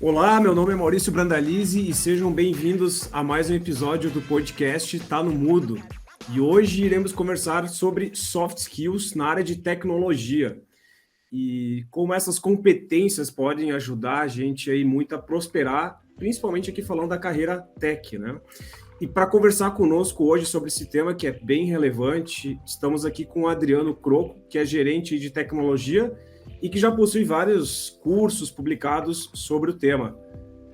Olá, meu nome é Maurício Brandalize e sejam bem-vindos a mais um episódio do podcast Tá no Mudo. E hoje iremos conversar sobre soft skills na área de tecnologia e como essas competências podem ajudar a gente aí muito a prosperar, principalmente aqui falando da carreira tech, né? E para conversar conosco hoje sobre esse tema que é bem relevante, estamos aqui com o Adriano Croco, que é gerente de tecnologia e que já possui vários cursos publicados sobre o tema.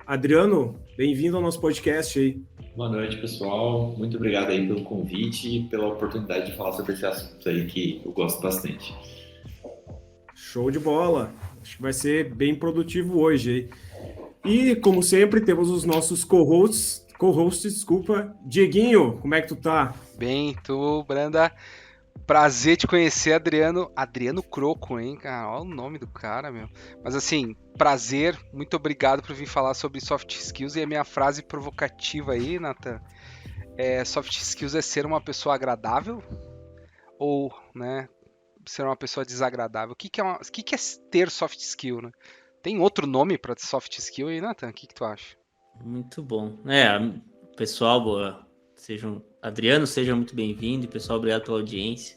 Adriano, bem-vindo ao nosso podcast aí. Boa noite, pessoal. Muito obrigado aí pelo convite e pela oportunidade de falar sobre esse assunto aí que eu gosto bastante. Show de bola. Acho que vai ser bem produtivo hoje aí. E, como sempre, temos os nossos co-hosts, desculpa. Dieguinho, como é que tu tá? Bem, tu, Branda, prazer te conhecer, Adriano Croco, hein, cara, olha o nome do cara, meu. Mas assim, prazer, muito obrigado por vir falar sobre soft skills e a minha frase provocativa aí, Nathan, soft skills é ser uma pessoa agradável ou, né, ser uma pessoa desagradável? O que é ter soft skill, né? Tem outro nome para soft skill aí, Nathan? O que tu acha? Muito bom. Pessoal, Adriano, seja muito bem-vindo. E pessoal, obrigado pela audiência.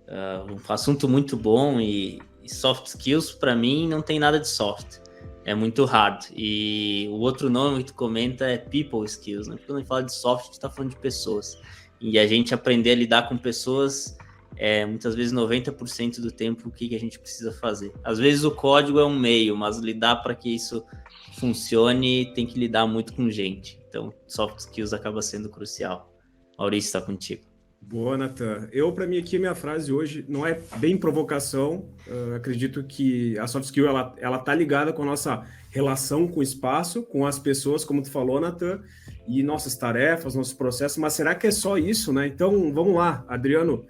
Um assunto muito bom e soft skills, para mim, não tem nada de soft. É muito hard. E o outro nome que tu comenta é people skills, né? Porque quando a gente fala de soft, tu tá falando de pessoas. E a gente aprender a lidar com pessoas muitas vezes 90% do tempo o que a gente precisa fazer. Às vezes o código é um meio, mas lidar para que isso funcione tem que lidar muito com gente. Então, soft skills acaba sendo crucial. Maurício, está contigo. Boa, Nathan. Para mim, aqui, a minha frase hoje não é bem provocação. Acredito que a soft skill, ela tá ligada com a nossa relação com o espaço, com as pessoas, como tu falou, Nathan, e nossas tarefas, nossos processos, mas será que é só isso, né? Então, vamos lá, Adriano.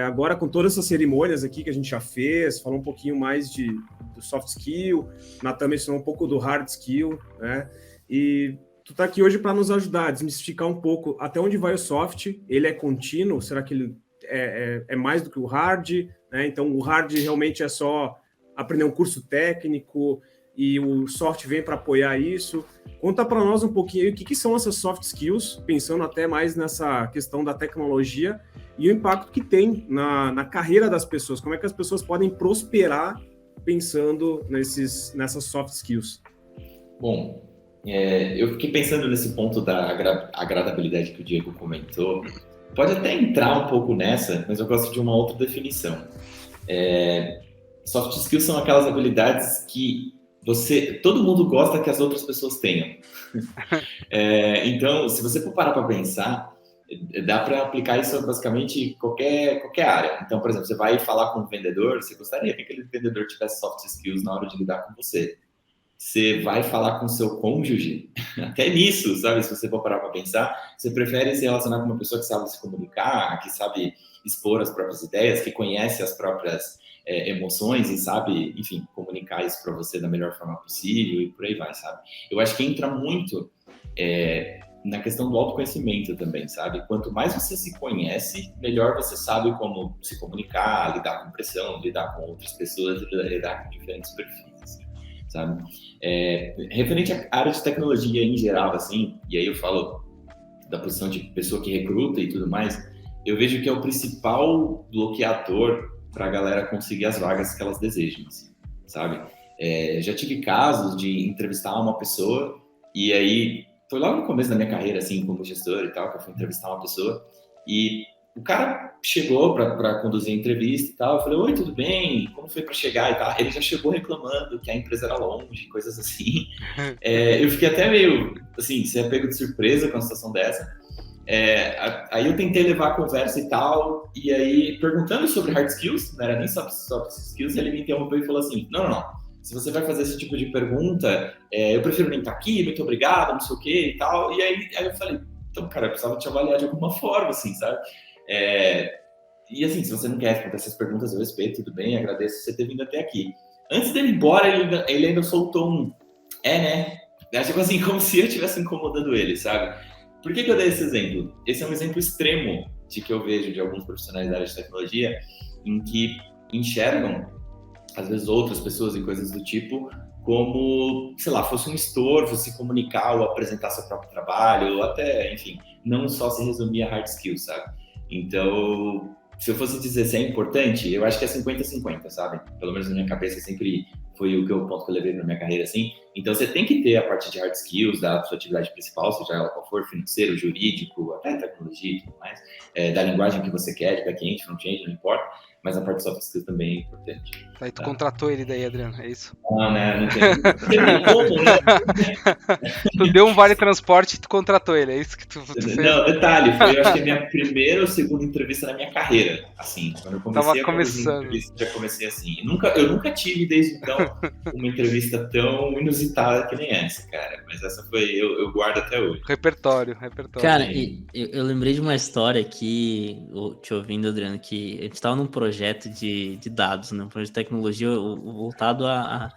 Agora, com todas essas cerimônias aqui que a gente já fez, falou um pouquinho mais do soft skill, Nathan mencionou um pouco do hard skill, né? E tu está aqui hoje para nos ajudar a desmistificar um pouco até onde vai o soft, ele é contínuo, será que ele é mais do que o hard, né? Então, o hard realmente é só aprender um curso técnico e o soft vem para apoiar isso. Conta para nós um pouquinho aí, o que são essas soft skills, pensando até mais nessa questão da tecnologia e o impacto que tem na carreira das pessoas, como é que as pessoas podem prosperar pensando nessas soft skills. Bom, eu fiquei pensando nesse ponto da agradabilidade que o Diego comentou. Pode até entrar um pouco nessa, mas eu gosto de uma outra definição. Soft skills são aquelas habilidades que todo mundo gosta que as outras pessoas tenham. Então, se você for parar para pensar, dá para aplicar isso a basicamente qualquer área. Então, por exemplo, você vai falar com um vendedor, você gostaria que aquele vendedor tivesse soft skills na hora de lidar com você. Você vai falar com seu cônjuge, até nisso, sabe? Se você for parar para pensar, você prefere se relacionar com uma pessoa que sabe se comunicar, que sabe expor as próprias ideias, que conhece as próprias emoções e sabe, enfim, comunicar isso para você da melhor forma possível e por aí vai, sabe? Eu acho que entra muito na questão do autoconhecimento também, sabe? Quanto mais você se conhece, melhor você sabe como se comunicar, lidar com pressão, lidar com outras pessoas, lidar com diferentes perfis, sabe? Referente à área de tecnologia em geral, assim, e aí eu falo da posição de pessoa que recruta e tudo mais, eu vejo que é o principal bloqueador para a galera conseguir as vagas que elas desejam, assim, sabe? Já tive casos de entrevistar uma pessoa e aí foi logo no começo da minha carreira, assim, como gestor e tal, que eu fui entrevistar uma pessoa e o cara chegou para conduzir a entrevista e tal, eu falei, oi, tudo bem? Como foi para chegar e tal? Ele já chegou reclamando que a empresa era longe, coisas assim. Eu fiquei até meio, assim, você é pego de surpresa com uma situação dessa. Aí eu tentei levar a conversa e tal, e aí perguntando sobre hard skills, não era nem soft skills, ele me interrompeu e falou assim, não. Se você vai fazer esse tipo de pergunta, eu prefiro nem estar aqui, muito obrigado, não sei o que e tal. E aí eu falei, então, cara, eu precisava te avaliar de alguma forma, assim, sabe? E assim, se você não quer responder essas perguntas, eu respeito, tudo bem, agradeço você ter vindo até aqui. Antes dele ir embora, ele ainda soltou um, né? Tipo assim, como se eu estivesse incomodando ele, sabe? Por que eu dei esse exemplo? Esse é um exemplo extremo de que eu vejo de alguns profissionais da área de tecnologia em que enxergam às vezes outras pessoas e coisas do tipo como, sei lá, fosse um estorvo se comunicar ou apresentar seu próprio trabalho, ou até, enfim, não só se resumir a hard skills, sabe? Então, se eu fosse dizer se é importante, eu acho que é 50-50, sabe? Pelo menos na minha cabeça sempre foi o ponto que eu levei na minha carreira, assim. Então, você tem que ter a parte de hard skills da sua atividade principal, seja ela qual for, financeiro, jurídico, até tecnologia e tudo mais, da linguagem que você quer, de back-end, front-end, não importa, mas a parte de soft skills também é importante. Aí tu contratou ele daí, Adriano, é isso? Não, né? Não tem nem como, né? Tu deu um vale transporte e tu contratou ele, é isso que tu fez? Não, detalhe, foi eu acho que a minha primeira ou segunda entrevista na minha carreira, assim, quando eu comecei Tava a começando. entrevista, já comecei assim. Eu nunca tive desde então uma entrevista tão inusitada que nem essa, cara, mas essa foi, eu guardo até hoje. Repertório. Cara, eu lembrei de uma história aqui, te ouvindo, Adriano, que a gente estava num projeto de dados, né? Um projeto de tecnologia voltado à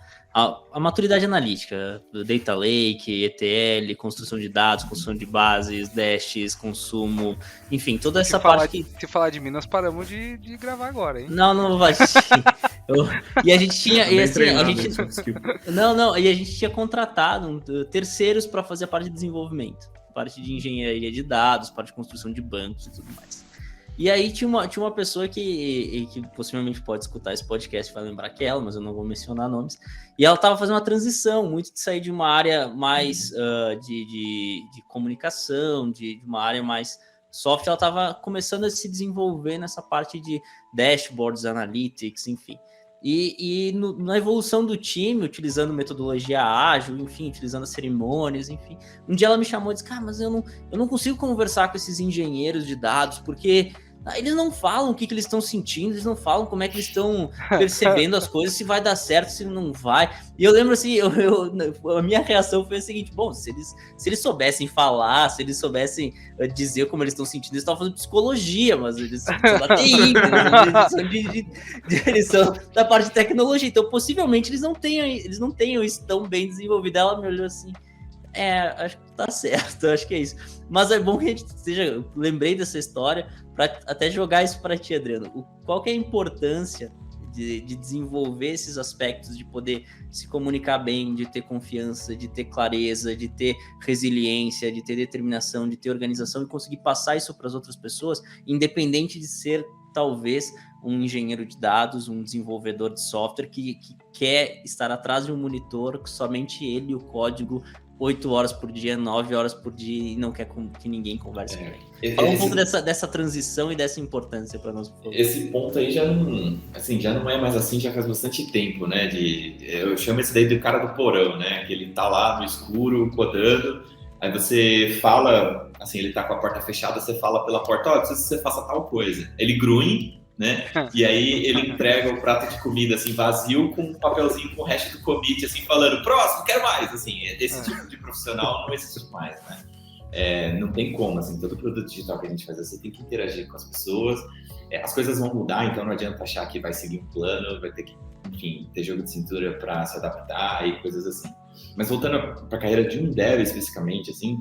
maturidade analítica, data lake, ETL, construção de dados, construção de bases, dashes, consumo, enfim, toda essa parte Se falar de mim, nós paramos de gravar agora, hein? Não vai. E a gente tinha. E assim, e a gente tinha contratado terceiros para fazer a parte de desenvolvimento, parte de engenharia de dados, parte de construção de bancos e tudo mais. E aí tinha uma pessoa que possivelmente pode escutar esse podcast e vai lembrar que é ela, mas eu não vou mencionar nomes. E ela estava fazendo uma transição, muito de sair de uma área mais de comunicação, de uma área mais soft. Ela estava começando a se desenvolver nessa parte de dashboards, analytics, enfim. E na evolução do time, utilizando metodologia ágil, enfim, utilizando as cerimônias, enfim. Um dia ela me chamou e disse, cara, mas eu não consigo conversar com esses engenheiros de dados, porque eles não falam o que eles estão sentindo, eles não falam como é que eles estão percebendo as coisas, se vai dar certo, se não vai. E eu lembro assim, a minha reação foi a seguinte, bom, se eles soubessem falar, se eles soubessem dizer como eles estão sentindo, eles estavam fazendo psicologia, mas eles são da TI, eles são da parte de tecnologia, então possivelmente eles não tenham isso tão bem desenvolvido. Ela me olhou assim, acho que tá certo, acho que é isso. Mas é bom que a gente lembrei dessa história para até jogar isso para ti, Adriano. Qual que é a importância de desenvolver esses aspectos, de poder se comunicar bem, de ter confiança, de ter clareza, de ter resiliência, de ter determinação, de ter organização e conseguir passar isso para as outras pessoas, independente de ser, talvez, um engenheiro de dados, um desenvolvedor de software que quer estar atrás de um monitor que somente ele e o código 8 horas por dia, 9 horas por dia e não quer que ninguém converse com ele. Fala um pouco dessa transição e dessa importância para nós, por favor. Esse ponto aí já não é mais assim, já faz bastante tempo, né? Eu chamo esse daí do cara do porão, né? Que ele tá lá no escuro, codando, aí você fala, assim, ele tá com a porta fechada, você fala pela porta, preciso que você faça tal coisa. Ele grunhe, né? E aí ele entrega o prato de comida assim vazio com um papelzinho com o resto do commit assim falando próximo, quero mais, assim, esse tipo de profissional não existe mais, né? Não tem como, assim, todo produto digital que a gente faz, você tem que interagir com as pessoas, as coisas vão mudar, então não adianta achar que vai seguir um plano, vai ter que, enfim, ter jogo de cintura para se adaptar e coisas assim. Mas voltando para a carreira de um dev especificamente, assim,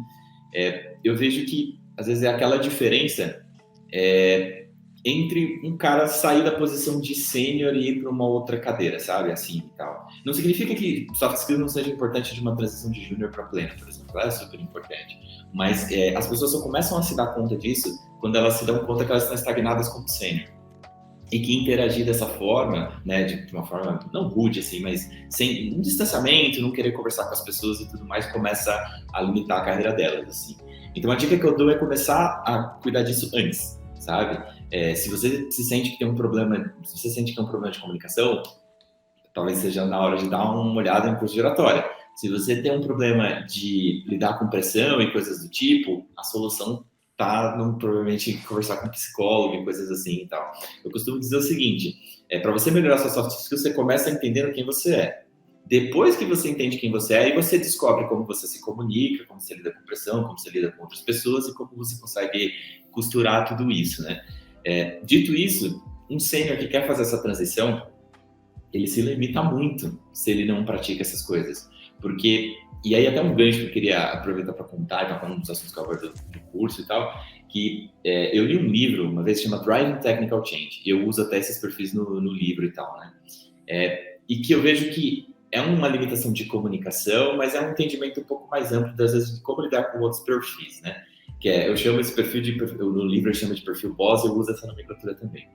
eu vejo que às vezes é aquela diferença entre um cara sair da posição de sênior e ir para uma outra cadeira, sabe? Assim e tal. Não significa que soft skills não seja importante de uma transição de júnior para pleno, por exemplo. É super importante. Mas as pessoas só começam a se dar conta disso quando elas se dão conta que elas estão estagnadas como sênior. E que interagir dessa forma, né, de uma forma não rude, assim, mas sem um distanciamento, não querer conversar com as pessoas e tudo mais, começa a limitar a carreira delas, assim. Então, a dica que eu dou é começar a cuidar disso antes, sabe? Se você se sente que tem um problema, se você sente que é um problema de comunicação, talvez seja na hora de dar uma olhada em curso de oratória. Se você tem um problema de lidar com pressão e coisas do tipo, a solução tá provavelmente conversar com um psicólogo e coisas assim e tal. Eu costumo dizer o seguinte, para você melhorar sua soft skills, você começa entendendo quem você é. Depois que você entende quem você é, aí você descobre como você se comunica, como você lida com pressão, como você lida com outras pessoas e como você consegue costurar tudo isso, né? Dito isso, um sênior que quer fazer essa transição, ele se limita muito se ele não pratica essas coisas. Porque, e aí até um gancho que eu queria aproveitar para contar, para falar um dos assuntos que eu abordo do curso e tal, que eu li um livro, uma vez, que chama Driving Technical Change, e eu uso até esses perfis no livro e tal, né? E que eu vejo que é uma limitação de comunicação, mas é um entendimento um pouco mais amplo, às vezes, de como lidar com outros perfis, né? Eu chamo esse perfil no livro eu chamo de perfil boss, eu uso essa nomenclatura também.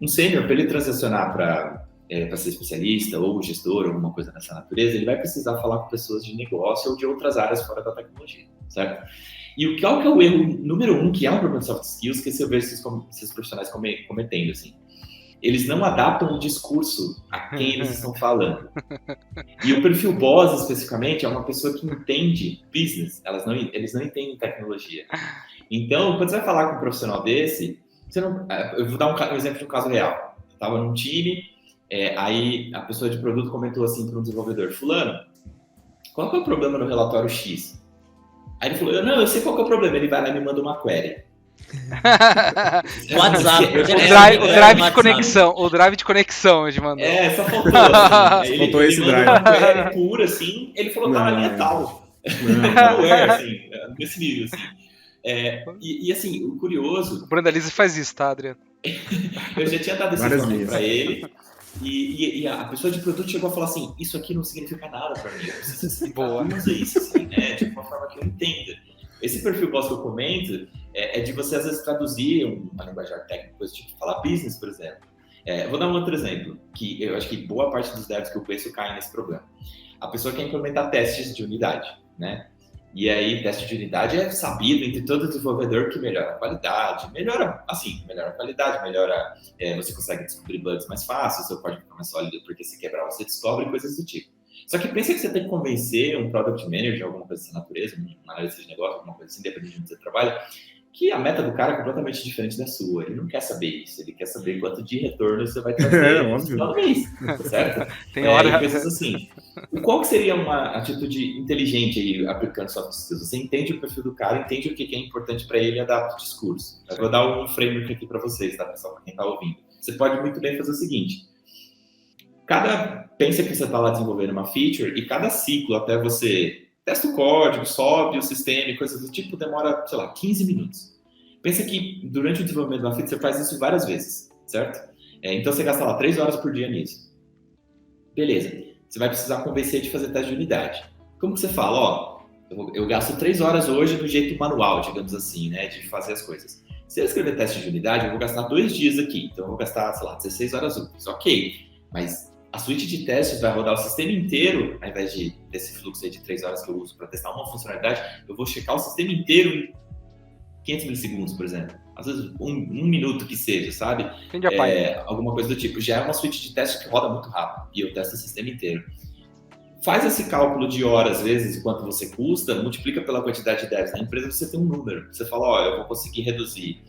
Um sênior, para ele transicionar para ser especialista ou gestor, alguma coisa dessa natureza, ele vai precisar falar com pessoas de negócio ou de outras áreas fora da tecnologia, certo? E qual que é o erro número 1, que é um problema de soft skills, que eu vejo esses profissionais cometendo, assim? Eles não adaptam o discurso a quem eles estão falando. E o perfil boss, especificamente, é uma pessoa que entende business, eles não entendem tecnologia. Então, quando você vai falar com um profissional desse, eu vou dar um exemplo de um caso real. Eu estava num time, aí a pessoa de produto comentou assim para um desenvolvedor, fulano, qual que é o problema no relatório X? Aí ele falou, não, eu sei qual que é o problema, ele vai lá e me manda uma query. WhatsApp. O drive de conexão, ele mandou. Só faltou. Assim, ele esse drive. Uma query pura, assim, ele falou, tá na linha tal. Não, assim, nesse nível, assim. E assim, o curioso... O Brandalize faz isso, tá, Adriano? Eu já tinha dado esse nome pra ele, e a pessoa de produto chegou a falar assim, isso aqui não significa nada pra mim, eu preciso explicar usa isso, assim, né, de uma forma que eu entenda. Esse perfil boss que eu comento é de você, às vezes, traduzir uma linguajar técnica, coisa tipo falar business, por exemplo. Vou dar um outro exemplo, que eu acho que boa parte dos devs que eu conheço caem nesse problema. A pessoa quer implementar testes de unidade, né? E aí, teste de unidade é sabido entre todo desenvolvedor que melhora a qualidade, você consegue descobrir bugs mais fácil, seu código fica mais sólido, porque se quebrar você descobre coisas do tipo. Só que pensa que você tem que convencer um product manager, alguma coisa dessa natureza, um analista de negócio, alguma coisa assim, dependendo de onde você trabalha, que a meta do cara é completamente diferente da sua. Ele não quer saber isso, ele quer saber quanto de retorno você vai trazer no final do mês, certo? Tem hora... coisas assim. Qual que seria uma atitude inteligente aí, aplicando soft skills? Você entende o perfil do cara, entende o que é importante para ele e adapta o discurso. Eu vou dar um framework aqui para vocês, tá, pessoal? Para quem está ouvindo. Você pode muito bem fazer o seguinte. Pensa que você está lá desenvolvendo uma feature e cada ciclo até você testa o código, sobe o sistema e coisas do tipo, demora, 15 minutos. Pensa que durante o desenvolvimento de uma feature você faz isso várias vezes, certo? Então você gasta lá 3 horas por dia nisso. Beleza. Você vai precisar convencer de fazer teste de unidade. Como que você fala? Eu gasto 3 horas hoje do jeito manual, digamos assim, né? De fazer as coisas. Se eu escrever teste de unidade, eu vou gastar 2 dias aqui. Então eu vou gastar, 16 horas úteis. Ok. Mas a suíte de testes vai rodar o sistema inteiro, ao invés desse fluxo aí de 3 horas que eu uso para testar uma funcionalidade, eu vou checar o sistema inteiro em 500 milissegundos, por exemplo. Às vezes, um minuto que seja, sabe? Alguma coisa do tipo. Já é uma suíte de testes que roda muito rápido e eu testo o sistema inteiro. Faz esse cálculo de horas, vezes, quanto você custa, multiplica pela quantidade de devs na empresa, você tem um número. Você fala, eu vou conseguir reduzir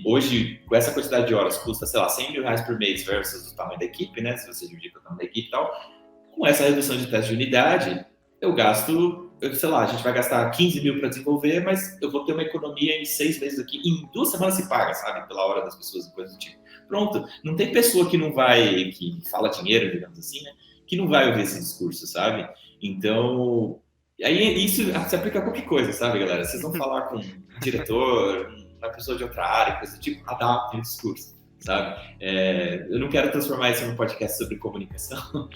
hoje, com essa quantidade de horas, custa, 100 mil reais por mês versus o tamanho da equipe, né? Se você dividir pelo tamanho da equipe e tal. Com essa redução de teste de unidade, eu gasto, a gente vai gastar 15 mil para desenvolver, mas eu vou ter uma economia em 6 meses aqui. Em 2 semanas se paga, sabe? Pela hora das pessoas e coisas do tipo. Pronto. Não tem pessoa que fala dinheiro, digamos assim, né? Que não vai ouvir esse discurso, sabe? Então, aí isso se aplica a qualquer coisa, sabe, galera? Vocês vão falar com um diretor, uma pessoa de outra área, coisa do tipo, adaptem o discurso, sabe? Eu não quero transformar isso num podcast sobre comunicação,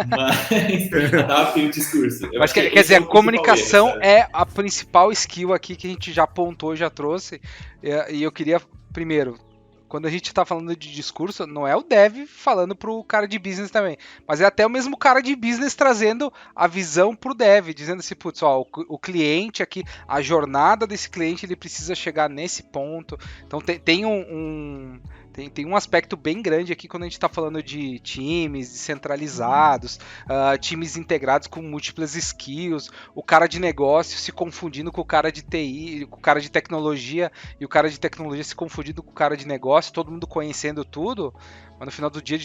mas adaptem o discurso. Mas quer dizer, a comunicação é a principal skill aqui que a gente já apontou, já trouxe, e eu queria, primeiro, quando a gente está falando de discurso, não é o dev falando pro cara de business também, mas é até o mesmo cara de business trazendo a visão pro dev, dizendo assim, putz, o cliente aqui, a jornada desse cliente, ele precisa chegar nesse ponto. Então tem um aspecto bem grande aqui quando a gente está falando de times descentralizados, times integrados com múltiplas skills, o cara de negócio se confundindo com o cara de TI, com o cara de tecnologia, e o cara de tecnologia se confundindo com o cara de negócio, todo mundo conhecendo tudo, mas no final do dia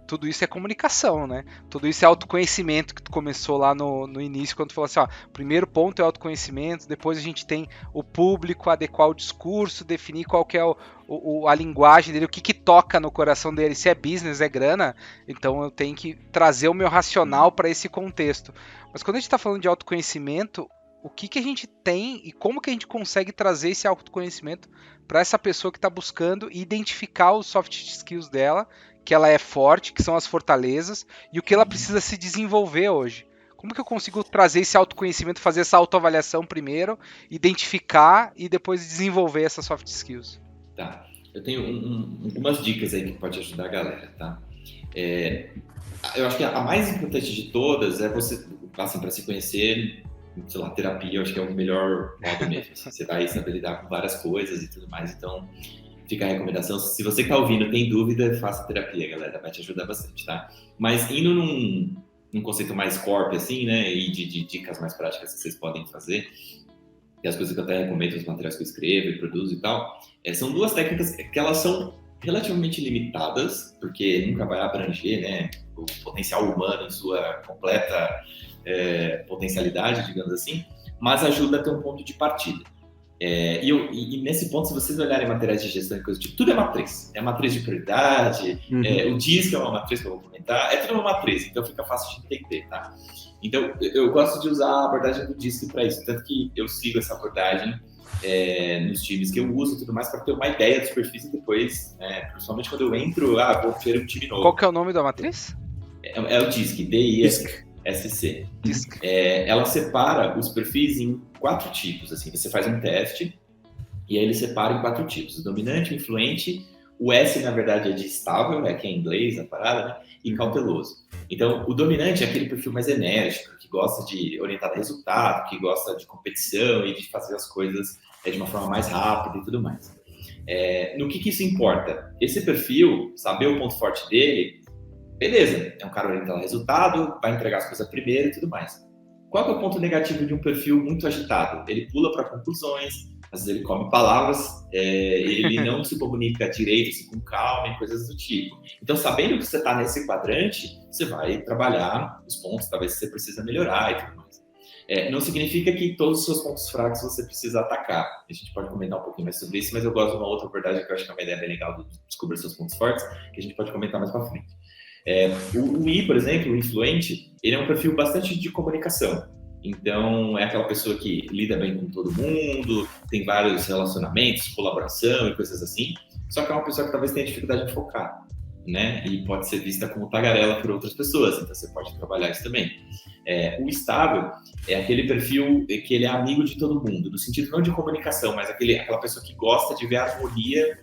tudo isso é comunicação, né? Tudo isso é autoconhecimento, que tu começou lá no início, quando tu falou assim, o primeiro ponto é autoconhecimento, depois a gente tem o público, adequar o discurso, definir qual que é a linguagem dele, o que toca no coração dele, se é business, é grana, então eu tenho que trazer o meu racional para esse contexto. Mas quando a gente está falando de autoconhecimento, o que a gente tem e como que a gente consegue trazer esse autoconhecimento para essa pessoa que está buscando e identificar os soft skills dela, que ela é forte, que são as fortalezas, e o que ela precisa se desenvolver hoje. Como que eu consigo trazer esse autoconhecimento, fazer essa autoavaliação primeiro, identificar e depois desenvolver essas soft skills? Tá. Eu tenho algumas dicas aí que pode ajudar a galera, tá? Eu acho que a mais importante de todas é você, assim, para se conhecer, sei lá, terapia, eu acho que é o melhor modo mesmo. Assim, você vai saber lidar com várias coisas e tudo mais, então fica a recomendação. Se você que tá ouvindo tem dúvida, faça terapia, galera, vai te ajudar bastante, tá? Mas indo num conceito mais corpo, assim, né, e de dicas mais práticas que vocês podem fazer, e as coisas que eu até recomendo, os materiais que eu escrevo e produzo e tal, são duas técnicas que elas são relativamente limitadas, porque nunca vai abranger, né, o potencial humano em sua completa potencialidade, digamos assim, mas ajuda a ter um ponto de partida. E nesse ponto, se vocês olharem materiais de gestão e coisas do tipo, tudo é matriz de prioridade, o DISC é uma matriz que eu vou comentar, é tudo uma matriz, então fica fácil de entender, tá? Então, eu gosto de usar a abordagem do DISC para isso, tanto que eu sigo essa abordagem nos times que eu uso e tudo mais, para ter uma ideia dos perfis e depois, principalmente quando eu entro, vou ter um time novo. Qual que é o nome da matriz? É o DISC, DISC. Ela separa os perfis em 4 tipos, assim, você faz um teste e aí ele separa em 4 tipos, o dominante, o influente, o S, na verdade, é de estável, que é em inglês a parada, né, e cauteloso. Então, o dominante é aquele perfil mais enérgico, que gosta de orientar a resultado, que gosta de competição e de fazer as coisas de uma forma mais rápida e tudo mais. No que isso importa? Esse perfil, saber o ponto forte dele, beleza, é um cara orientado a resultado, vai entregar as coisas primeiro e tudo mais. Qual que é o ponto negativo de um perfil muito agitado? Ele pula para conclusões, às vezes ele come palavras, ele não se comunica direito, assim, com calma e coisas do tipo. Então, sabendo que você está nesse quadrante, você vai trabalhar os pontos, talvez você precisa melhorar e tudo mais. Não significa que todos os seus pontos fracos você precisa atacar. A gente pode comentar um pouquinho mais sobre isso, mas eu gosto de uma outra abordagem que eu acho que é uma ideia bem legal de descobrir seus pontos fortes, que a gente pode comentar mais para frente. O I, por exemplo, o influente, ele é um perfil bastante de comunicação. Então, é aquela pessoa que lida bem com todo mundo, tem vários relacionamentos, colaboração e coisas assim, só que é uma pessoa que talvez tenha dificuldade de focar, né? E pode ser vista como tagarela por outras pessoas, então você pode trabalhar isso também. O estável é aquele perfil que ele é amigo de todo mundo, no sentido não de comunicação, mas aquela pessoa que gosta de ver a harmonia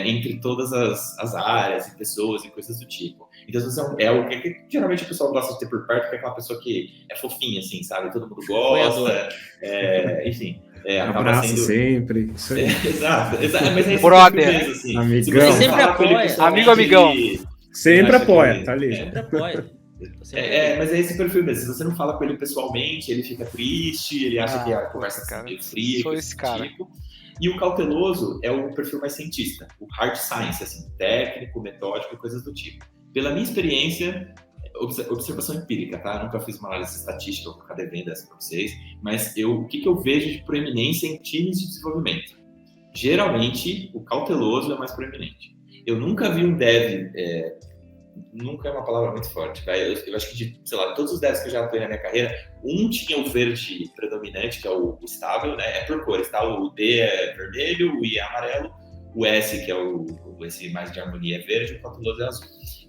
entre todas as áreas e pessoas e coisas do tipo. Então, é o que geralmente o pessoal gosta de ter por perto, que é aquela pessoa que é fofinha, assim, sabe? Todo mundo gosta, enfim. Abraça sendo... sempre. Isso aí. Exato. Mas é brother, mesmo, assim. Amigão. Você sempre apoia. Amigão. Sempre apoia, tá ali. Sempre apoia. Mas é esse perfil mesmo. Se você não fala com ele pessoalmente, ele fica triste, ele acha que a conversa é meio fria. Sou esse cara. Tipo. E o cauteloso é o perfil mais cientista, o hard science, assim, técnico, metódico e coisas do tipo. Pela minha experiência, observação empírica, tá? Eu nunca fiz uma análise estatística, vou ficar devendo essa para vocês, mas o que eu vejo de proeminência em times de desenvolvimento? Geralmente, o cauteloso é mais proeminente. Eu nunca vi um dev, nunca é uma palavra muito forte, tá? Eu acho que sei lá, todos os devs que eu já atuei na minha carreira, um tinha o verde predominante, que é o estável, né? É por cores, tá? O D é vermelho, o I é amarelo, o S, que é esse mais de harmonia, é verde, o cauteloso é azul.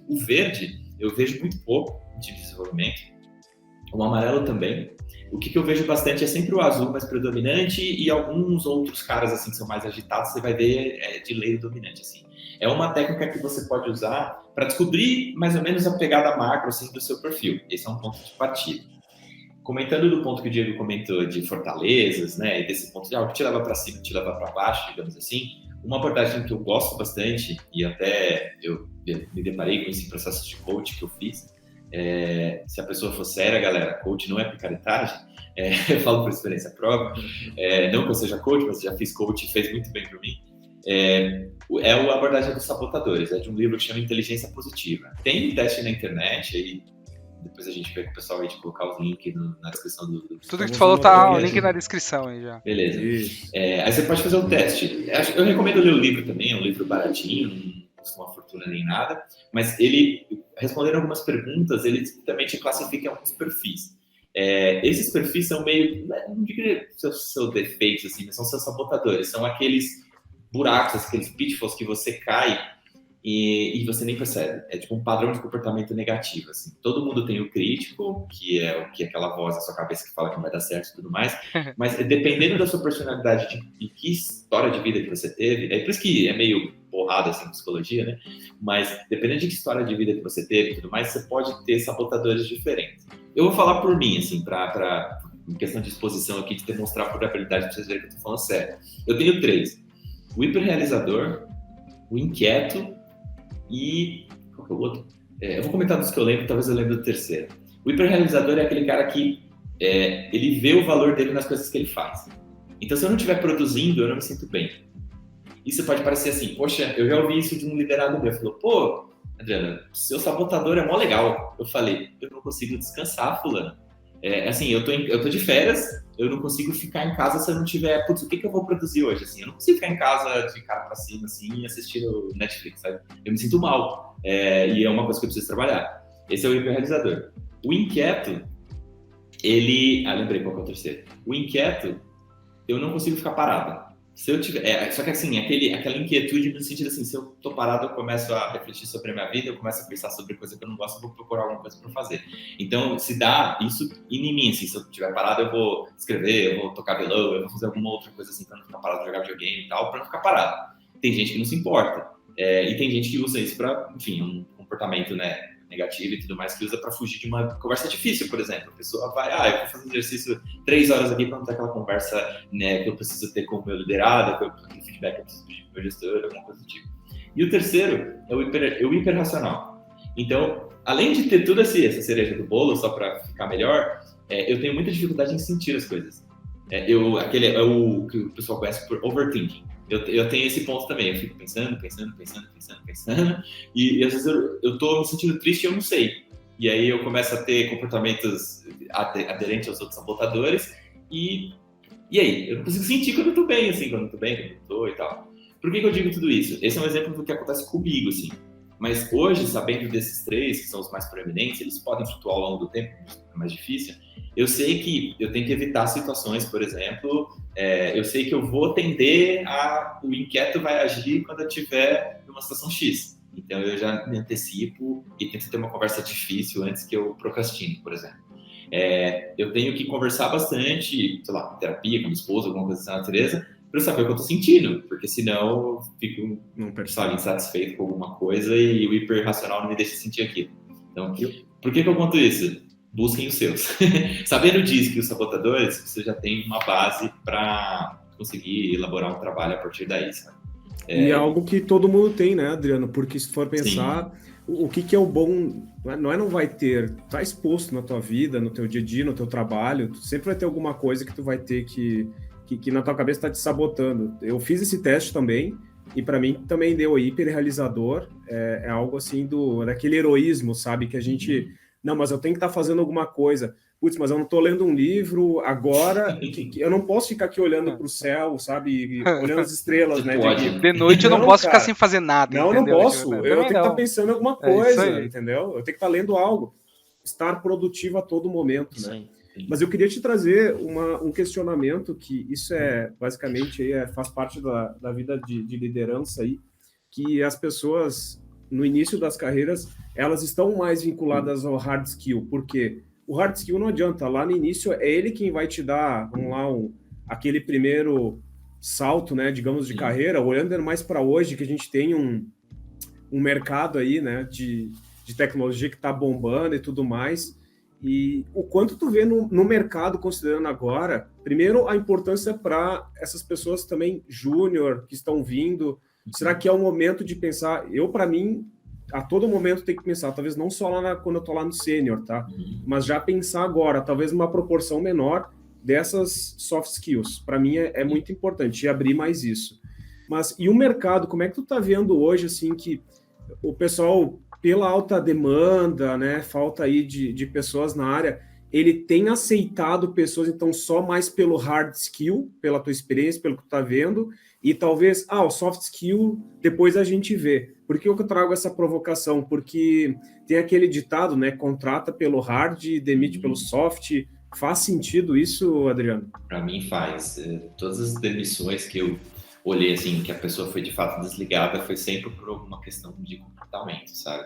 O verde, eu vejo muito pouco de desenvolvimento, o amarelo também. O que eu vejo bastante é sempre o azul mais predominante e alguns outros caras, assim, que são mais agitados, você vai ver de lei dominante, assim. É uma técnica que você pode usar para descobrir mais ou menos a pegada macro, assim, do seu perfil. Esse é um ponto de partida. Comentando do ponto que o Diego comentou de fortalezas, né, e desse ponto de o que te leva para cima, te leva para baixo, digamos assim, uma abordagem que eu gosto bastante, e até eu me deparei com esse processo de coach que eu fiz, se a pessoa for séria, galera, coach não é picaretagem, eu falo por experiência própria, não que eu seja coach, mas já fiz coach e fez muito bem para mim, a abordagem dos sabotadores, é de um livro que chama Inteligência Positiva. Tem um teste na internet, aí depois a gente pega o pessoal aí de colocar os links na descrição do Tudo que tu falou tá o link na descrição aí já. Beleza. Aí você pode fazer um teste. Eu recomendo ler o livro também, é um livro baratinho, não custa uma fortuna nem nada, mas ele, respondendo algumas perguntas, ele também te classifica em alguns perfis. Esses perfis são meio, não diria seus defeitos, assim, mas são seus sabotadores, são aqueles buracos, aqueles pitfalls que você cai e você nem percebe. É tipo um padrão de comportamento negativo, assim. Todo mundo tem o crítico, que é aquela voz na sua cabeça que fala que não vai dar certo e tudo mais, mas dependendo da sua personalidade e que história de vida que você teve, é por isso que é meio porrada, assim, psicologia, né? Mas dependendo de que história de vida que você teve e tudo mais, você pode ter sabotadores diferentes. Eu vou falar por mim, assim, em questão de exposição aqui, de demonstrar por habilidade, pra vocês verem que eu tô falando sério. Eu tenho 3. O hiperrealizador, o inquieto e... Qual que é o outro? Eu vou comentar dos que eu lembro, talvez eu lembre do terceiro. O hiperrealizador é aquele cara que ele vê o valor dele nas coisas que ele faz. Então, se eu não estiver produzindo, eu não me sinto bem. Isso pode parecer assim, poxa, eu já ouvi isso de um liderado meu. Falou, pô, Adriana, seu sabotador é mó legal. Eu falei, eu não consigo descansar, fulano. Assim, eu tô de férias, eu não consigo ficar em casa se eu não tiver, putz, o que eu vou produzir hoje, assim? Eu não consigo ficar em casa de cara pra cima, assim, assistindo Netflix, sabe? Eu me sinto mal, e é uma coisa que eu preciso trabalhar. Esse é o hiperrealizador. O inquieto, lembrei qual que é o terceiro. O inquieto, eu não consigo ficar parado. Se eu tiver, só que assim, aquela inquietude no sentido assim, se eu tô parado, eu começo a refletir sobre a minha vida, eu começo a pensar sobre coisa que eu não gosto, eu vou procurar alguma coisa para fazer. Então, se dá isso em mim, assim, se eu estiver parado, eu vou escrever, eu vou tocar violão, eu vou fazer alguma outra coisa assim, para não ficar parado, jogar videogame e tal, para não ficar parado. Tem gente que não se importa, e tem gente que usa isso para, enfim, um comportamento, né, negativo e tudo mais, que usa para fugir de uma conversa difícil, por exemplo. A pessoa vai, eu vou fazer exercício 3 horas aqui para não ter aquela conversa, né, que eu preciso ter com o meu liderado, aquele feedback que eu preciso pedir pro meu gestor, alguma coisa do tipo. E o terceiro é o hiperracional. Então, além de ter toda essa cereja do bolo, só para ficar melhor, eu tenho muita dificuldade em sentir as coisas. É o que o pessoal conhece por overthinking. Eu tenho esse ponto também, eu fico pensando, e às vezes eu tô me sentindo triste e eu não sei. E aí eu começo a ter comportamentos aderentes aos outros sabotadores, e aí? Eu não consigo sentir quando eu tô bem, assim, quando eu tô bem, quando eu tô e tal. Por que eu digo tudo isso? Esse é um exemplo do que acontece comigo, assim. Mas hoje, sabendo desses 3, que são os mais proeminentes, eles podem flutuar ao longo do tempo, é mais difícil. Eu sei que eu tenho que evitar situações, por exemplo, eu sei que eu vou tender o inquieto vai agir quando eu estiver numa situação X. Então, eu já me antecipo e tento ter uma conversa difícil antes que eu procrastine, por exemplo. Eu tenho que conversar bastante, sei lá, terapia com minha esposa, alguma coisa dessa natureza, para eu saber o que eu tô sentindo, porque senão eu fico, sabe, insatisfeito com alguma coisa e o hiperracional não me deixa sentir aquilo. Então, por que eu conto isso? Busquem os seus. Sabendo disso, que os sabotadores, você já tem uma base para conseguir elaborar um trabalho a partir daí, sabe? E é algo que todo mundo tem, né, Adriano? Porque se for pensar, o que é o bom, não vai ter, tá exposto na tua vida, no teu dia a dia, no teu trabalho, tu sempre vai ter alguma coisa que tu vai ter que na tua cabeça tá te sabotando. Eu fiz esse teste também, e para mim também deu hiperrealizador, é algo assim daquele heroísmo, sabe? Que a gente, não, mas eu tenho que estar fazendo alguma coisa. Putz, mas eu não tô lendo um livro agora, que eu não posso ficar aqui olhando pro céu, sabe? Olhando as estrelas, né? De noite eu não posso ficar sem fazer nada, não, entendeu? Não posso. Eu tenho que estar pensando em alguma coisa, entendeu? Eu tenho que estar lendo algo. Estar produtivo a todo momento, né? Mas eu queria te trazer um questionamento que isso basicamente faz parte da vida de liderança aí, que as pessoas no início das carreiras elas estão mais vinculadas ao hard skill, porque o hard skill não adianta, lá no início é ele quem vai te dar, vamos lá, aquele primeiro salto, né, digamos, de carreira, olhando mais para hoje, que a gente tem um mercado aí, né, de tecnologia que está bombando e tudo mais. E o quanto tu vê no mercado, considerando agora, primeiro, a importância para essas pessoas também júnior que estão vindo. Será que é o momento de pensar? Para mim, a todo momento tem que pensar, talvez não só quando eu tô lá no sênior, tá? Mas já pensar agora, talvez uma proporção menor dessas soft skills. Para mim é muito importante, e abrir mais isso. Mas e o mercado, como é que tu tá vendo hoje, assim, que o pessoal, pela alta demanda, né, falta aí de pessoas na área, ele tem aceitado pessoas, então, só mais pelo hard skill, pela tua experiência, pelo que tu tá vendo, e talvez, o soft skill, depois a gente vê. Por que eu trago essa provocação? Porque tem aquele ditado, né, contrata pelo hard e demite pelo soft. Faz sentido isso, Adriano? Para mim faz. Todas as demissões que eu olhei assim que a pessoa foi de fato desligada foi sempre por alguma questão de comportamento, sabe?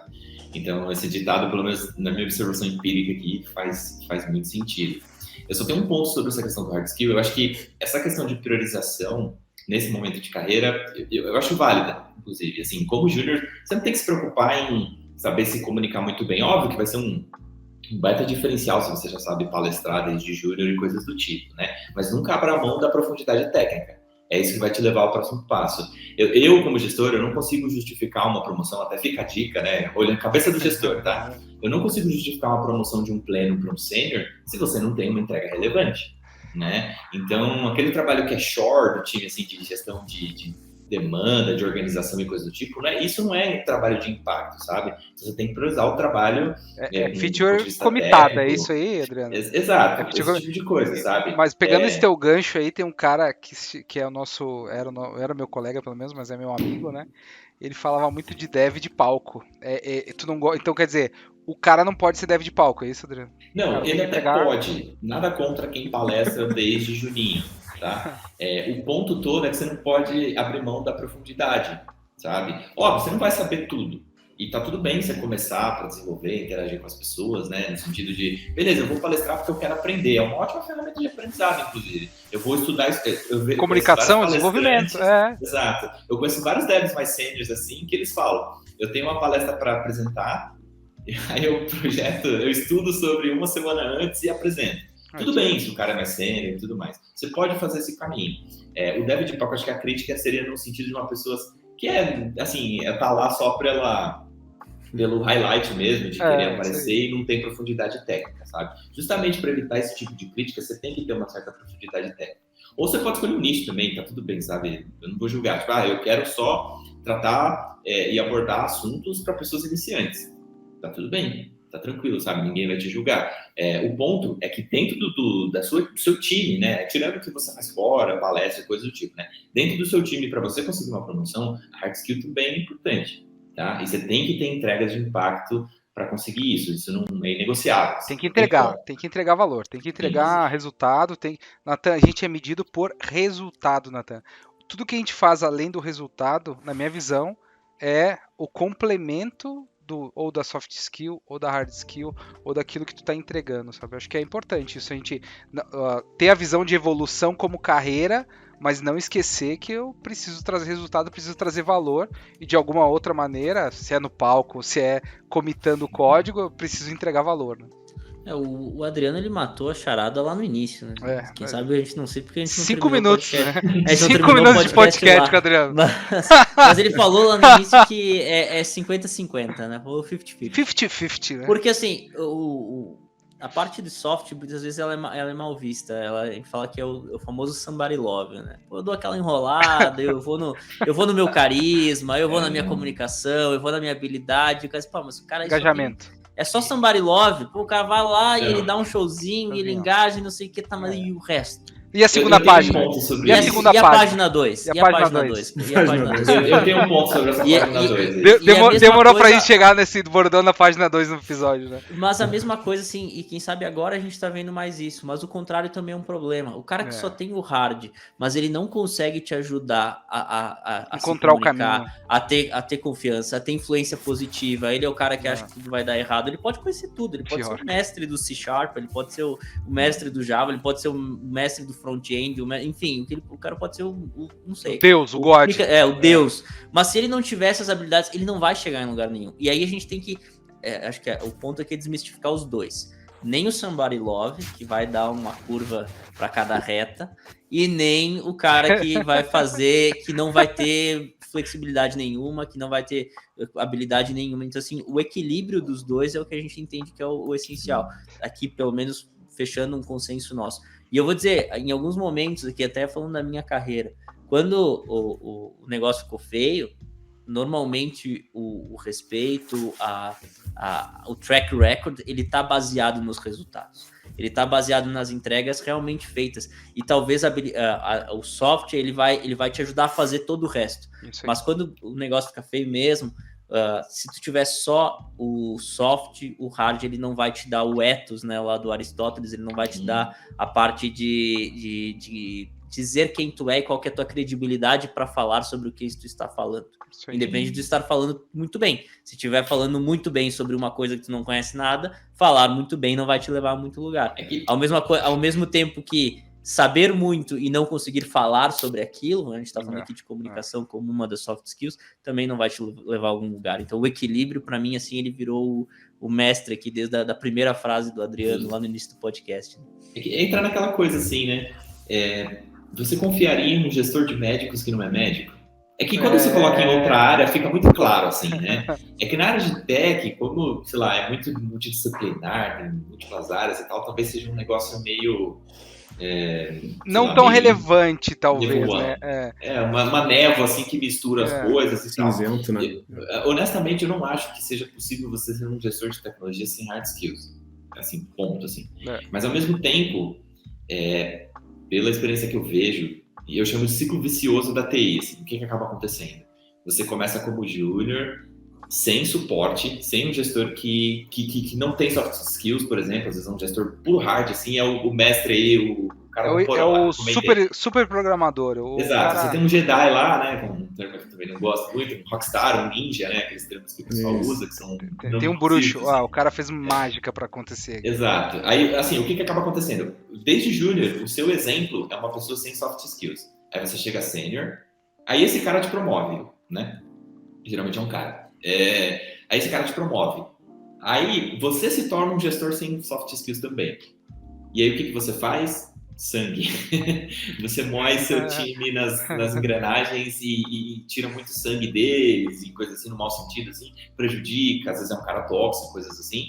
Então esse ditado, pelo menos na minha observação empírica aqui, faz muito sentido. Eu só tenho um ponto sobre essa questão do hard skill. Eu acho que essa questão de priorização nesse momento de carreira, eu acho válida, inclusive. Assim, como júnior, você não tem que se preocupar em saber se comunicar muito bem. Óbvio que vai ser um baita diferencial se você já sabe palestrar desde júnior e coisas do tipo, né? Mas nunca abra mão da profundidade técnica. É isso que vai te levar ao próximo passo. Eu como gestor, eu não consigo justificar uma promoção, até fica a dica, né? Olha a cabeça do gestor, tá? Eu não consigo justificar uma promoção de um pleno para um sênior se você não tem uma entrega relevante, né? Então, aquele trabalho que é short do time, assim, de gestão de demanda, de organização e coisa do tipo, né? Isso não é trabalho de impacto, sabe? Você tem que priorizar o trabalho. Feature comitada, é isso aí, Adriano? Exato, esse tipo de coisa, sabe? Mas pegando esse teu gancho aí, tem um cara que é o nosso, era meu colega pelo menos, mas é meu amigo, né? Ele falava muito de dev de palco. Tu não Então, quer dizer, o cara não pode ser dev de palco, é isso, Adriano? Não, ele até pode. Nada contra quem palestra desde juninho, tá? O ponto todo é que você não pode abrir mão da profundidade, sabe? Óbvio, você não vai saber tudo. E tá tudo bem você começar para desenvolver, interagir com as pessoas, né? No sentido de, beleza, eu vou palestrar porque eu quero aprender. É uma ótima ferramenta de aprendizado, inclusive. Eu vou estudar... Comunicação, desenvolvimento, Exato. Eu conheço vários devs mais seniors, assim, que eles falam, eu tenho uma palestra para apresentar, aí eu estudo sobre uma semana antes e apresento. Tudo bem se o cara é mais sênior e tudo mais. Você pode fazer esse caminho. O dev de palco, acho que a crítica seria no sentido de uma pessoa que tá lá só pelo highlight mesmo, de querer aparecer e não tem profundidade técnica, sabe? Justamente para evitar esse tipo de crítica, você tem que ter uma certa profundidade técnica. Ou você pode escolher um nicho também, tá tudo bem, sabe? Eu não vou julgar. Tipo, eu quero só tratar e abordar assuntos para pessoas iniciantes. Tá tudo bem, tá tranquilo, sabe? Ninguém vai te julgar. O ponto é que dentro do seu time, né? Tirando o que você faz fora, palestra, coisa do tipo, né? Dentro do seu time, para você conseguir uma promoção, a hard skill também é importante, tá? E você tem que ter entregas de impacto para conseguir isso. Isso não é negociável. Tem que entregar valor, tem que entregar resultado. Natan, a gente é medido por resultado, Natan. Tudo que a gente faz além do resultado, na minha visão, é o complemento ou da soft skill, ou da hard skill, ou daquilo que tu tá entregando, sabe? Eu acho que é importante isso, a gente ter a visão de evolução como carreira, mas não esquecer que eu preciso trazer resultado, preciso trazer valor, e de alguma outra maneira, se é no palco, se é comitando o código, eu preciso entregar valor, né? O Adriano, ele matou a charada lá no início, né? Quem sabe a gente não sei porque a gente não 5 minutos, né? 5 minutos de podcast com o Adriano. Mas ele falou lá no início que é 50-50, né? Falou 50-50. 50-50, né? Porque assim, a parte de soft, muitas vezes ela é mal vista. Ela fala que é o famoso somebody love, né? Eu dou aquela enrolada, eu vou no meu carisma, eu vou na minha comunicação, eu vou na minha habilidade. Mas o cara... Engajamento. É só somebody love. O cara vai lá e ele dá um showzinho, ele engaja e não sei o que, mas e o resto? E a segunda página? E a página 2? E a página 2? Eu tenho um ponto sobre essa página 2. Demorou pra gente chegar nesse bordão na página 2 no episódio, né? Mas a mesma coisa, assim, e quem sabe agora a gente tá vendo mais isso, mas o contrário também é um problema. O cara que só tem o hard, mas ele não consegue te ajudar a encontrar o caminho, a ter confiança, a ter influência positiva. Ele é o cara que acha que tudo vai dar errado. Ele pode conhecer tudo, ele pode ser o mestre do C#, ele pode ser o mestre do Java, ele pode ser o mestre do front-end, enfim, o cara pode ser não sei. O Deus, o God. O Deus. Mas se ele não tiver essas habilidades, ele não vai chegar em lugar nenhum. E aí a gente tem que, acho que o ponto aqui é desmistificar os dois. Nem o somebody love, que vai dar uma curva para cada reta, e nem o cara que vai fazer, que não vai ter flexibilidade nenhuma, que não vai ter habilidade nenhuma. Então, assim, o equilíbrio dos dois é o que a gente entende que é o essencial. Aqui, pelo menos, fechando um consenso nosso. E eu vou dizer, em alguns momentos aqui, até falando da minha carreira, quando o negócio ficou feio, normalmente o respeito, o track record, ele está baseado nos resultados. Ele está baseado nas entregas realmente feitas. E talvez o software ele vai te ajudar a fazer todo o resto. Mas quando o negócio fica feio mesmo, se tu tiver só o soft, o hard, ele não vai te dar o ethos, né, lá do Aristóteles, ele não vai te dar a parte de dizer quem tu é e qual que é a tua credibilidade para falar sobre o que tu está falando. Independente de estar falando muito bem. Se estiver falando muito bem sobre uma coisa que tu não conhece nada, falar muito bem não vai te levar a muito lugar. Ao mesmo tempo que saber muito e não conseguir falar sobre aquilo, a gente está falando aqui de comunicação como uma das soft skills, também não vai te levar a algum lugar. Então o equilíbrio, para mim, assim, ele virou o mestre aqui desde a primeira frase do Adriano lá no início do podcast. Entra naquela coisa assim, né? Você confiaria em um gestor de médicos que não é médico? É que quando você coloca em outra área, fica muito claro, assim, né? É que na área de tech, como, sei lá, é muito multidisciplinar, tem múltiplas áreas e tal, talvez seja um negócio meio... não tão relevante, talvez, né? Uma névoa, assim, que mistura as coisas e tal. Cinzento, né? Honestamente, eu não acho que seja possível você ser um gestor de tecnologia sem hard skills. Assim, ponto, assim. Mas, ao mesmo tempo, pela experiência que eu vejo, e eu chamo de ciclo vicioso da TI, assim, o que acaba acontecendo? Você começa como júnior, sem suporte, sem um gestor que não tem soft skills, por exemplo, às vezes é um gestor puro hard, assim, é o mestre aí, o cara do porão, o super programador. Exato, você tem um Jedi lá, né, um termo que eu também não gosto muito, um rockstar, um ninja, né, aqueles termos que o pessoal usa, que são... Tem um bruxo, o cara fez mágica para acontecer. Exato, aí, assim, o que acaba acontecendo? Desde júnior, o seu exemplo é uma pessoa sem soft skills, aí você chega a sênior, aí esse cara te promove, né, geralmente é um cara. Aí esse cara te promove. Aí você se torna um gestor sem soft skills também. E aí o que você faz? Sangue. Você moe seu time nas engrenagens e tira muito sangue deles e coisas assim, no mau sentido, assim, prejudica, às vezes é um cara tóxico, coisas assim.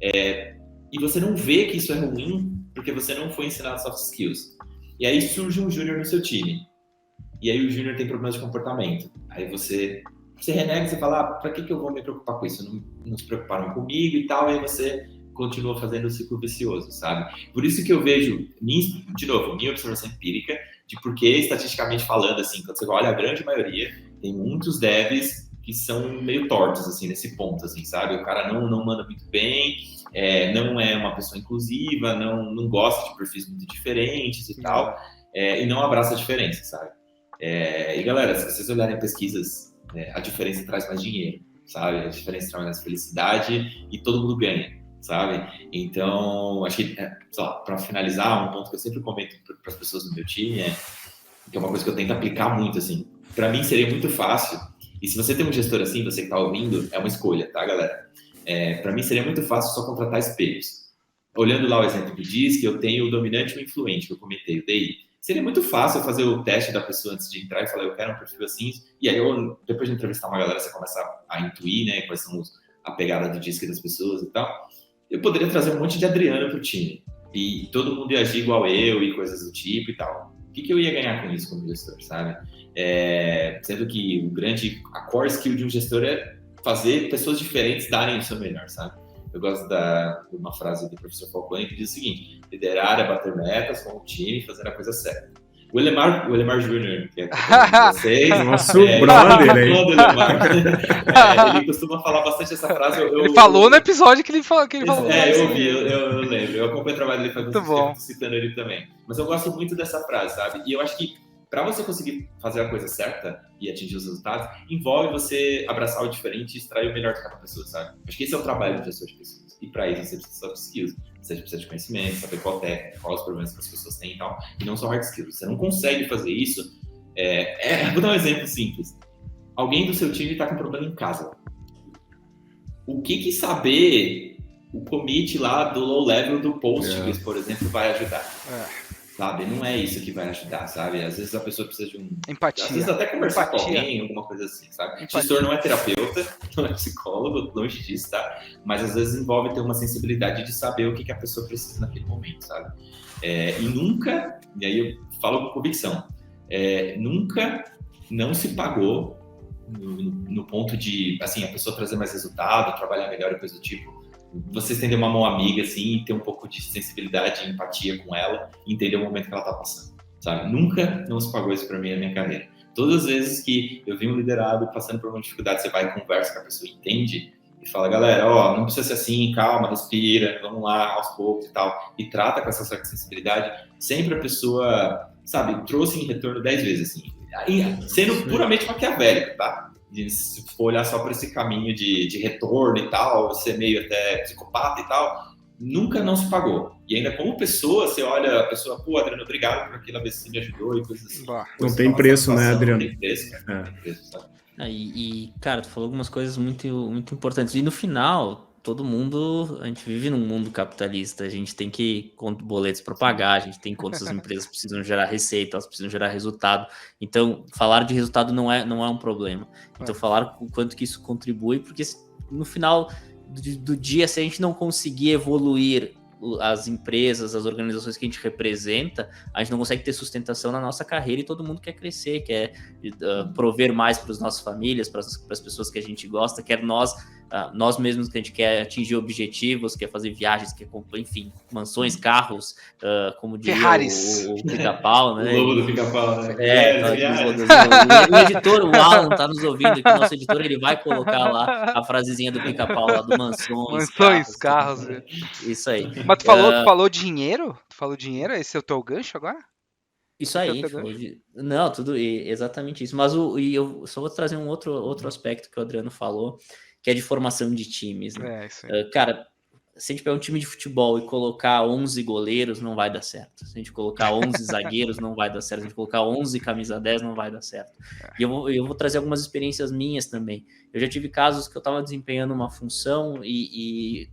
E você não vê que isso é ruim porque você não foi ensinado soft skills. E aí surge um júnior no seu time. E aí o júnior tem problemas de comportamento. Aí você renega, você fala, pra que eu vou me preocupar com isso? Não se preocuparam comigo e tal, e aí você continua fazendo o ciclo vicioso, sabe? Por isso que eu vejo, de novo, minha observação empírica, de porque, estatisticamente falando, assim, quando você olha a grande maioria, tem muitos devs que são meio tortos, assim, nesse ponto, assim, sabe? O cara não manda muito bem, não é uma pessoa inclusiva, não gosta de perfis muito diferentes e tal, e não abraça a diferença, sabe? E, galera, se vocês olharem pesquisas, a diferença traz mais dinheiro, sabe? A diferença traz mais felicidade e todo mundo ganha, sabe? Então, acho que, para finalizar, um ponto que eu sempre comento para as pessoas do meu time que é uma coisa que eu tento aplicar muito, assim. Para mim seria muito fácil, e se você tem um gestor assim, você que está ouvindo, é uma escolha, tá, galera? Para mim seria muito fácil só contratar espelhos. Olhando lá o exemplo que diz que eu tenho o dominante e o influente, que eu comentei, o DI. Seria muito fácil fazer o teste da pessoa antes de entrar e falar, eu quero um perfil assim, e aí depois de entrevistar uma galera, você começa a intuir, né, quais são a pegada do disco das pessoas e tal. Eu poderia trazer um monte de Adriano pro time, e todo mundo ia agir igual eu, e coisas do tipo e tal. O que eu ia ganhar com isso como gestor, sabe? Sendo que a core skill de um gestor é fazer pessoas diferentes darem o seu melhor, sabe? Eu gosto de uma frase do professor Falcone que diz o seguinte: liderar é bater metas com o time e fazer a coisa certa. O Elemar Júnior, que é de vocês, nosso brother aí. Ele costuma falar bastante essa frase. Ele falou no episódio que ele falou. Eu ouvi, eu lembro. Eu acompanho o trabalho dele faz muito tempo, citando ele também. Mas eu gosto muito dessa frase, sabe? E eu acho que para você conseguir fazer a coisa certa e atingir os resultados, envolve você abraçar o diferente e extrair o melhor de cada pessoa, sabe? Acho que esse é o trabalho do gestor de pessoas. E para isso você precisa de soft skills, você precisa de conhecimento, saber qual técnica, quais os problemas que as pessoas têm e tal, e não só hard skills. Você não consegue fazer isso. Vou dar um exemplo simples. Alguém do seu time está com problema em casa. O que saber o commit lá do low level do Postgres, por exemplo, vai ajudar? Sabe? Não é isso que vai ajudar, sabe? Às vezes a pessoa precisa de empatia. Às vezes até conversar com alguém, alguma coisa assim, sabe? Gestor não é terapeuta, não é psicólogo, longe disso, tá? Mas às vezes envolve ter uma sensibilidade de saber o que a pessoa precisa naquele momento, sabe? E nunca, e aí eu falo com convicção, nunca não se pagou no ponto de, assim, a pessoa trazer mais resultado, trabalhar melhor e coisa do tipo, você estender uma mão amiga, assim, e ter um pouco de sensibilidade e empatia com ela e entender o momento que ela tá passando, sabe? Nunca não se pagou isso pra mim na minha carreira. Todas as vezes que eu vi um liderado passando por uma dificuldade, você vai e conversa com a pessoa, entende? E fala, galera, não precisa ser assim, calma, respira, vamos lá, aos poucos e tal. E trata com essa certa sensibilidade. Sempre a pessoa sabe, trouxe em retorno 10 vezes, assim. Aí, sendo puramente maquiavélico, tá? Se for olhar só para esse caminho de retorno e tal, ser meio até psicopata e tal, nunca não se pagou. E ainda como pessoa, você olha a pessoa, pô, Adriano, obrigado por aquela vez que você me ajudou e coisas assim. Não tem preço, né, Adriano? Não tem preço, cara. Não tem preço, sabe? Cara, tu falou algumas coisas muito, muito importantes. E no final, todo mundo, a gente vive num mundo capitalista, a gente tem que boletos para pagar, a gente tem contas, as empresas precisam gerar receita, elas precisam gerar resultado. Então, falar de resultado não é um problema. Então, falar o quanto que isso contribui, porque no final do dia, se a gente não conseguir evoluir as empresas, as organizações que a gente representa, a gente não consegue ter sustentação na nossa carreira e todo mundo quer crescer, quer prover mais para as nossas famílias, para as pessoas que a gente gosta, quer nós mesmos que a gente quer atingir objetivos, quer fazer viagens, quer comprar, enfim, mansões, carros, como diria Ferraris. o Pica-Pau, né? O lobo do Pica-Pau, né? O editor, o Alan, tá nos ouvindo aqui, o nosso editor, ele vai colocar lá a frasezinha do Pica-Pau lá do mansões, carros. Isso aí. Mas tu falou dinheiro? Tu falou dinheiro? Esse é o teu gancho agora? Isso aí, não, tudo exatamente isso. Mas eu só vou trazer um outro aspecto que o Adriano falou, que é de formação de times, né? Isso aí. Cara, se a gente pegar um time de futebol e colocar 11 goleiros, não vai dar certo. Se a gente colocar 11 zagueiros, não vai dar certo. Se a gente colocar 11 camisa 10, não vai dar certo. E eu vou trazer algumas experiências minhas também. Eu já tive casos que eu estava desempenhando uma função e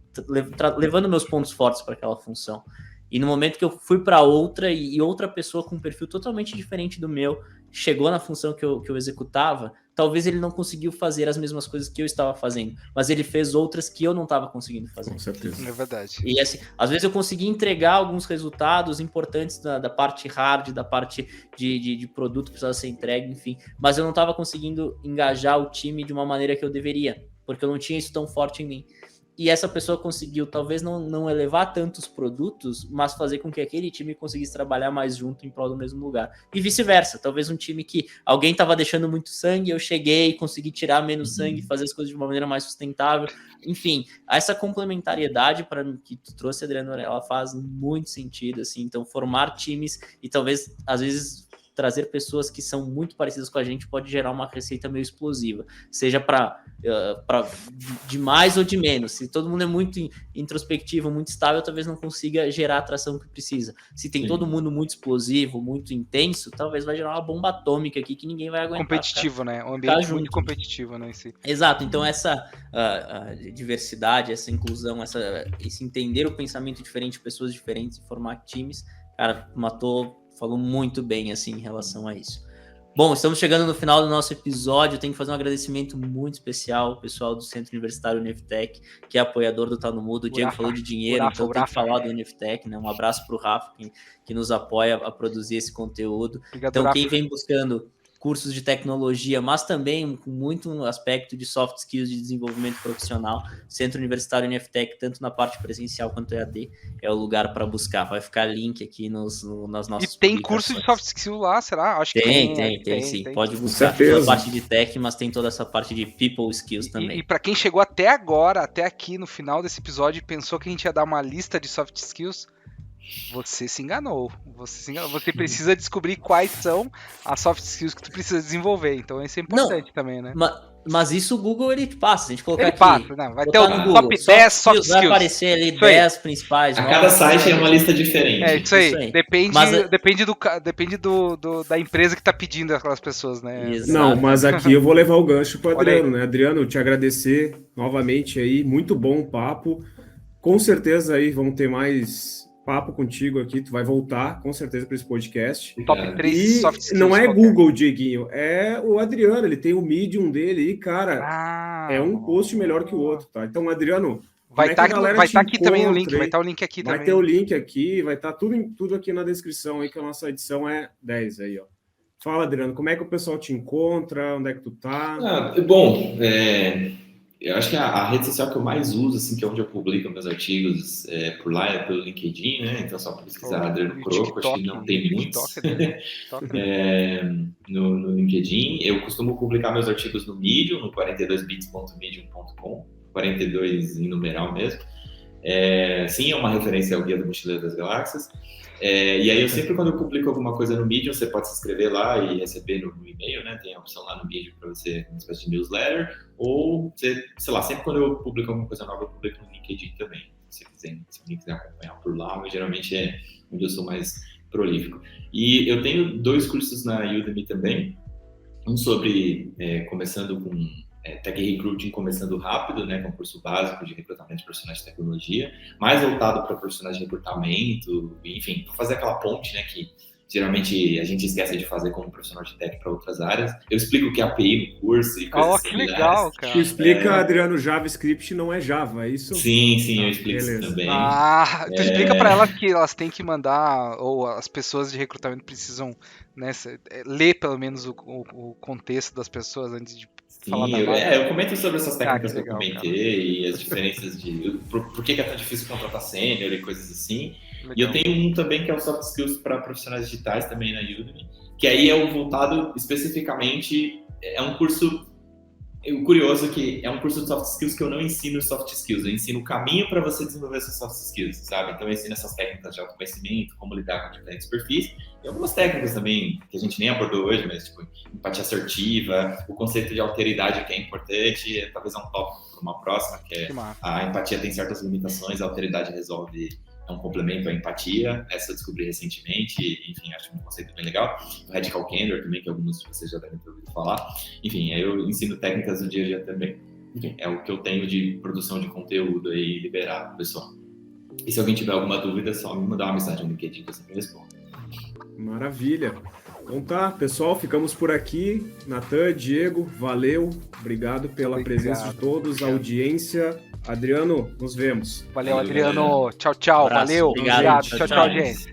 levando meus pontos fortes para aquela função. E no momento que eu fui para outra e outra pessoa com um perfil totalmente diferente do meu chegou na função que eu executava, talvez ele não conseguiu fazer as mesmas coisas que eu estava fazendo, mas ele fez outras que eu não estava conseguindo fazer. Com certeza. É verdade. E assim, às vezes eu consegui entregar alguns resultados importantes da parte hard, da parte de produto que precisava ser entregue, enfim, mas eu não estava conseguindo engajar o time de uma maneira que eu deveria, porque eu não tinha isso tão forte em mim. E essa pessoa conseguiu, talvez não elevar tantos produtos, mas fazer com que aquele time conseguisse trabalhar mais junto em prol do mesmo lugar. E vice-versa, talvez um time que alguém estava deixando muito sangue, eu cheguei e consegui tirar menos sangue, fazer as coisas de uma maneira mais sustentável. Enfim, essa complementariedade para que tu trouxe, Adriano, ela faz muito sentido, assim. Então, formar times e talvez, às vezes, trazer pessoas que são muito parecidas com a gente pode gerar uma receita meio explosiva, seja para de mais ou de menos. Se todo mundo é muito introspectivo, muito estável, talvez não consiga gerar a atração que precisa. Se tem todo mundo muito explosivo, muito intenso, talvez vai gerar uma bomba atômica aqui que ninguém vai aguentar. Competitivo, né? Um ambiente muito competitivo, né? Exato. Então essa diversidade, essa inclusão, esse entender o pensamento diferente, pessoas diferentes e formar times, cara, falou muito bem, assim, em relação a isso. Bom, estamos chegando no final do nosso episódio. Eu tenho que fazer um agradecimento muito especial ao pessoal do Centro Universitário Uniftec, que é apoiador do Tá no Mudo. O Diego falou de dinheiro, então tem que falar do Uniftec, né? Um abraço para o Rafa, que nos apoia a produzir esse conteúdo. Obrigado, então, quem vem buscando cursos de tecnologia, mas também com muito aspecto de soft skills de desenvolvimento profissional, Centro Universitário Uniftec, tanto na parte presencial quanto EAD, é o lugar para buscar. Vai ficar link aqui nas nossas E tem curso de soft skills lá, será? Acho que tem, sim. Pode buscar toda a parte de tech, mas tem toda essa parte de people skills também. E para quem chegou até agora, até aqui no final desse episódio e pensou que a gente ia dar uma lista de soft skills, você se enganou. Você precisa descobrir quais são as soft skills que tu precisa desenvolver. Então isso é importante também, né? Mas isso o Google ele passa. Se a gente colocar aqui, vai ter o Google, top 10 soft skills. Vai aparecer ali 10 principais. A cada site é uma lista diferente. É isso aí. Depende da empresa que está pedindo aquelas pessoas, né? Exato. Não, mas aqui eu vou levar o gancho para o Adriano, né? Adriano, te agradecer novamente aí. Muito bom o papo. Com certeza aí vamos ter mais papo contigo aqui, tu vai voltar com certeza para esse podcast. Top 3 soft skills. Não é Google, Dieguinho, é o Adriano, ele tem o Medium dele e, cara, é um post melhor que o outro, tá? Então, Adriano, vai estar aqui também o link, vai estar o link aqui também. Vai ter o link aqui, vai estar tudo aqui na descrição aí, que a nossa edição é 10 aí, ó. Fala, Adriano, como é que o pessoal te encontra, onde é que tu tá? Eu acho que a rede social que eu mais uso, assim, que é onde eu publico meus artigos, por lá é pelo LinkedIn, né? Então, só para pesquisar Adriano Croco, acho que não tem muitos. No LinkedIn, eu costumo publicar meus artigos no Medium, no 42bits.medium.com, 42 em numeral mesmo. Sim, é uma referência ao Guia do Mochileiro das Galáxias. E aí, sempre quando eu publico alguma coisa no Medium, você pode se inscrever lá e receber no e-mail, né? Tem a opção lá no Medium para você, uma espécie de newsletter. Ou, você, sei lá, sempre quando eu publico alguma coisa nova, eu publico no LinkedIn também. Se alguém quiser acompanhar por lá, mas geralmente é onde eu sou mais prolífico. E eu tenho 2 cursos na Udemy também. Um sobre começando com Tech Recruiting começando rápido, né, com um curso básico de recrutamento de profissionais de tecnologia, mais voltado para profissionais de recrutamento, enfim, para fazer aquela ponte, né, que geralmente a gente esquece de fazer como profissional de tech para outras áreas. Eu explico o que é API no curso e coisas que similares. legal, cara. Tu explica, Adriano, JavaScript não é Java, é isso? Sim, eu explico isso também. Tu explica para elas que elas têm que mandar, ou as pessoas de recrutamento precisam, né, ler pelo menos o contexto das pessoas antes de falar da vaga. Eu comento sobre essas técnicas que eu legal, comentei, cara. e as diferenças de por que é tão difícil contratar sênior e coisas assim. Legal. E eu tenho um também que é o Soft Skills para profissionais digitais também na Udemy, que aí é voltado especificamente, é um curso, o curioso é que é um curso de soft skills que eu não ensino soft skills, eu ensino o caminho para você desenvolver essas soft skills, sabe? Então eu ensino essas técnicas de autoconhecimento, como lidar com diferentes perfis, e algumas técnicas também que a gente nem abordou hoje, mas tipo empatia assertiva, o conceito de alteridade que é importante, talvez é um tópico para uma próxima, que é a empatia tem certas limitações, a alteridade resolve, é um complemento à empatia. Essa eu descobri recentemente, enfim, acho um conceito bem legal. O Radical Candor também, que alguns de vocês já devem ter ouvido falar. Enfim, aí eu ensino técnicas do dia a dia também. Enfim, é o que eu tenho de produção de conteúdo aí liberado, pessoal. E se alguém tiver alguma dúvida, é só me mandar uma mensagem no LinkedIn que eu sempre respondo. Maravilha. Então tá, pessoal, ficamos por aqui. Natan, Diego, valeu. Obrigado pela presença de todos, a audiência. Adriano, nos vemos. Valeu, Adriano. Tchau, tchau. Abraço, Valeu. Obrigado. Tchau, gente.